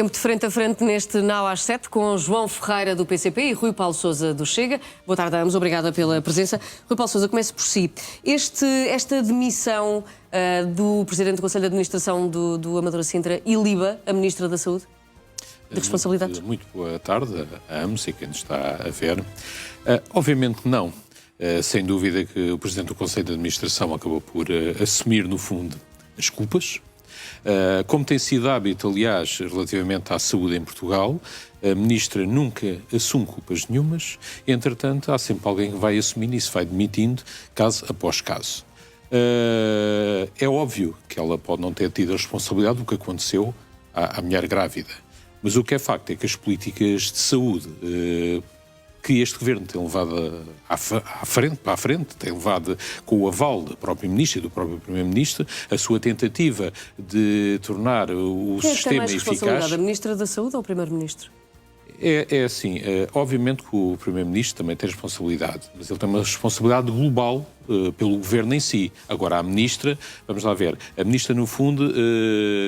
Tempo de frente a frente neste Now às 7 com João Ferreira do PCP e Rui Paulo Sousa do Chega. Boa tarde a ambos, obrigada pela presença. Rui Paulo Sousa, comece por si. Esta demissão do Presidente do Conselho de Administração do Amadora Sintra iliba a Ministra da Saúde de responsabilidades? Muito boa tarde a ambos e quem nos está a ver. Obviamente não. Sem dúvida que o Presidente do Conselho de Administração acabou por assumir, no fundo, as culpas. Como tem sido hábito, aliás, relativamente à saúde em Portugal, a Ministra nunca assume culpas nenhumas, entretanto, há sempre alguém que vai assumindo e se vai demitindo, caso após caso. É óbvio que ela pode não ter tido a responsabilidade do que aconteceu à mulher grávida, mas o que é facto é que as políticas de saúde que este governo tem levado para a frente, tem levado com o aval do próprio Ministro e do próprio Primeiro-Ministro, a sua tentativa de tornar o sistema eficaz... Quem tem mais responsabilidade, a Ministra da Saúde ou o Primeiro-Ministro? É assim, obviamente que o Primeiro-Ministro também tem responsabilidade, mas ele tem uma responsabilidade global pelo governo em si. Agora, a Ministra, vamos lá ver, a Ministra, no fundo,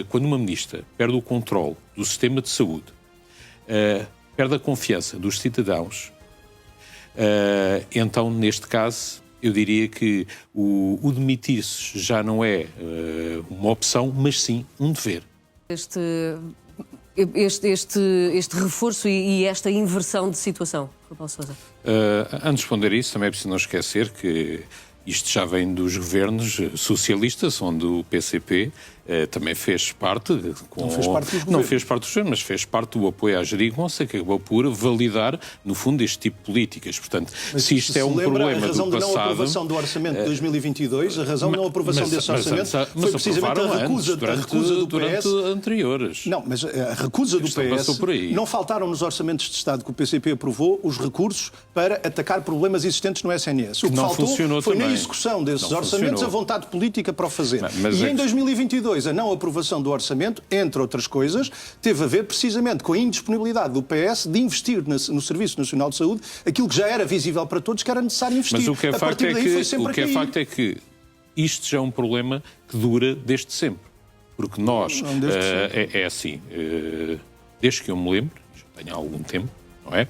quando uma Ministra perde o controle do sistema de saúde, perde a confiança dos cidadãos, então, neste caso, eu diria que o demitir-se já não é uma opção, mas sim um dever. Este reforço e esta inversão de situação, Rui Paulo Sousa? Antes de responder isso, também é preciso não esquecer que isto já vem dos governos socialistas, onde o PCP também fez parte... Não fez parte dos governos, mas fez parte do apoio à geringonça, que acabou por validar, no fundo, este tipo de políticas. Portanto, mas se isto é um problema do passado... A razão de não aprovação do orçamento de 2022, a razão de não aprovação desse orçamento foi precisamente a recusa do PS... Durante anteriores. Não, mas a recusa do PS... Não faltaram nos orçamentos de Estado que o PCP aprovou os recursos para atacar problemas existentes no SNS. O que faltou foi na execução desses orçamentos a vontade política para o fazer. E em 2022, a não aprovação do orçamento, entre outras coisas, teve a ver precisamente com a indisponibilidade do PS de investir no Serviço Nacional de Saúde aquilo que já era visível para todos que era necessário investir. Mas o que é facto é que isto já é um problema que dura desde sempre. Porque nós, é assim, desde que eu me lembro, já tenho há algum tempo, não é?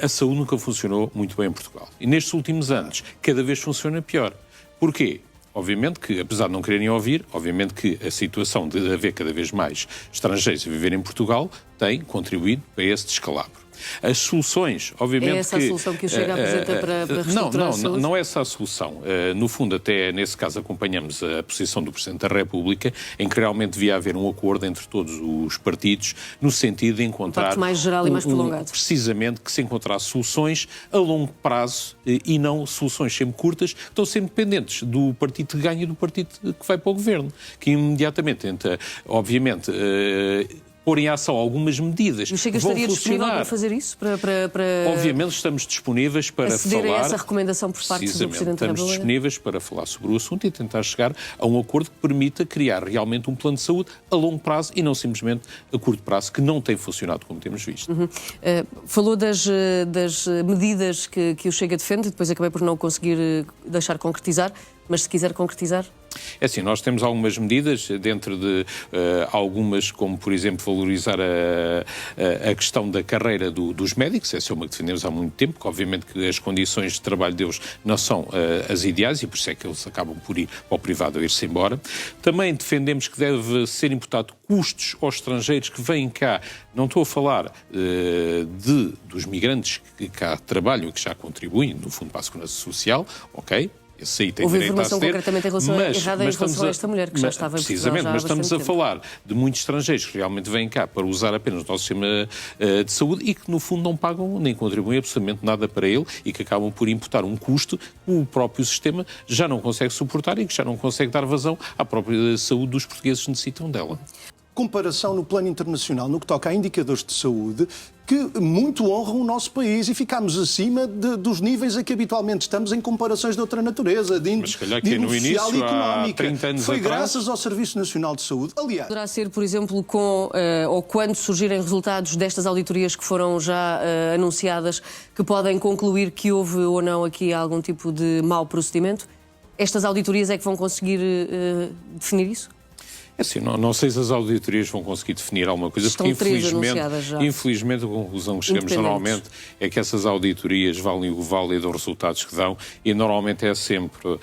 A saúde nunca funcionou muito bem em Portugal. E nestes últimos anos, cada vez funciona pior. Porquê? Obviamente que, apesar de não quererem ouvir, obviamente que a situação de haver cada vez mais estrangeiros a viver em Portugal tem contribuído para esse descalabro. As soluções, obviamente que... É essa a solução que o Chega apresenta para reestruturar a saúde? Não é essa a solução. No fundo, até nesse caso, acompanhamos a posição do Presidente da República, em que realmente devia haver um acordo entre todos os partidos, no sentido de encontrar... Um pacto mais geral e mais prolongado. Precisamente, que se encontrar soluções a longo prazo e não soluções sempre curtas, que estão sempre dependentes do partido que ganha e do partido que vai para o governo, que imediatamente tenta, obviamente... pôr em ação algumas medidas. O Chega estaria disponível para fazer isso? Obviamente estamos disponíveis para falar... a essa recomendação por parte do Presidente da República? Estamos disponíveis para falar sobre o assunto e tentar chegar a um acordo que permita criar realmente um plano de saúde a longo prazo e não simplesmente a curto prazo, que não tem funcionado como temos visto. Falou das medidas que o Chega defende, depois acabei por não conseguir deixar concretizar, mas se quiser concretizar... É assim, nós temos algumas medidas, dentro de algumas, como por exemplo valorizar a questão da carreira dos médicos. Essa é uma que defendemos há muito tempo, que obviamente que as condições de trabalho deles não são as ideais e por isso é que eles acabam por ir para o privado a ir-se embora. Também defendemos que deve ser imputado custos aos estrangeiros que vêm cá. Não estou a falar dos migrantes que cá trabalham e que já contribuem, no fundo, para a segurança social, ok? Esse aí tem houve direito informação a aceder, concretamente em relação errada em relação a esta mulher que já estava em Portugal. Precisamente, mas estamos a falar de muitos estrangeiros que realmente vêm cá para usar apenas o nosso sistema de saúde e que no fundo não pagam nem contribuem absolutamente nada para ele e que acabam por imputar um custo que o próprio sistema já não consegue suportar e que já não consegue dar vazão à própria saúde dos portugueses que necessitam dela. Comparação no plano internacional, no que toca a indicadores de saúde, que muito honram o nosso país e ficámos acima dos níveis a que habitualmente estamos em comparações de outra natureza, de índice social e económica. Foi graças ao Serviço Nacional de Saúde. Aliás... Poderá ser, por exemplo, ou quando surgirem resultados destas auditorias que foram já anunciadas, que podem concluir que houve ou não aqui algum tipo de mau procedimento? Estas auditorias é que vão conseguir definir isso? É assim, não sei se as auditorias vão conseguir definir alguma coisa, Estão porque infelizmente a conclusão que chegamos normalmente é que essas auditorias valem o válido dos resultados que dão, e normalmente é sempre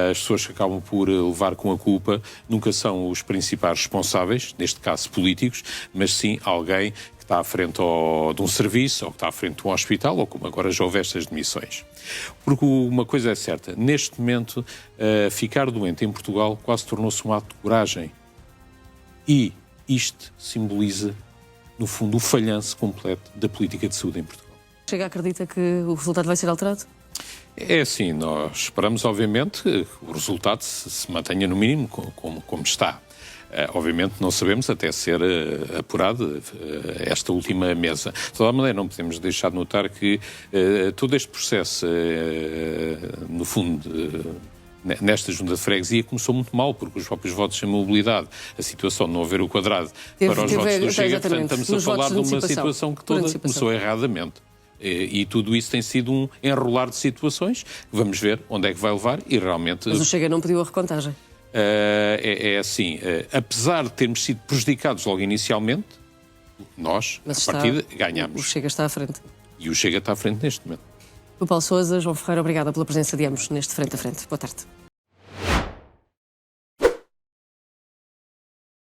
as pessoas que acabam por levar com a culpa, nunca são os principais responsáveis, neste caso políticos, mas sim alguém que está à frente de um serviço, ou que está à frente de um hospital, ou como agora já houve estas demissões. Porque uma coisa é certa, neste momento, ficar doente em Portugal quase tornou-se um ato de coragem. E isto simboliza, no fundo, o falhanço completo da política de saúde em Portugal. Chega, acredita que o resultado vai ser alterado? É assim, nós esperamos, obviamente, que o resultado se mantenha no mínimo como está. Obviamente não sabemos até ser apurada esta última mesa. De toda maneira, não podemos deixar de notar que todo este processo, no fundo, nesta junta de freguesia começou muito mal, porque os próprios votos sem mobilidade, a situação de não haver o quadrado para os votos do Chega, portanto, estamos a falar de uma situação que toda começou erradamente. E tudo isso tem sido um enrolar de situações. Vamos ver onde é que vai levar e realmente... Mas o Chega não pediu a recontagem. É assim, apesar de termos sido prejudicados logo inicialmente, nós, à partida, ganhamos. O Chega está à frente. E o Chega está à frente neste momento. Rui Paulo Sousa, João Ferreira, obrigada pela presença de ambos neste Frente a Frente. Boa tarde.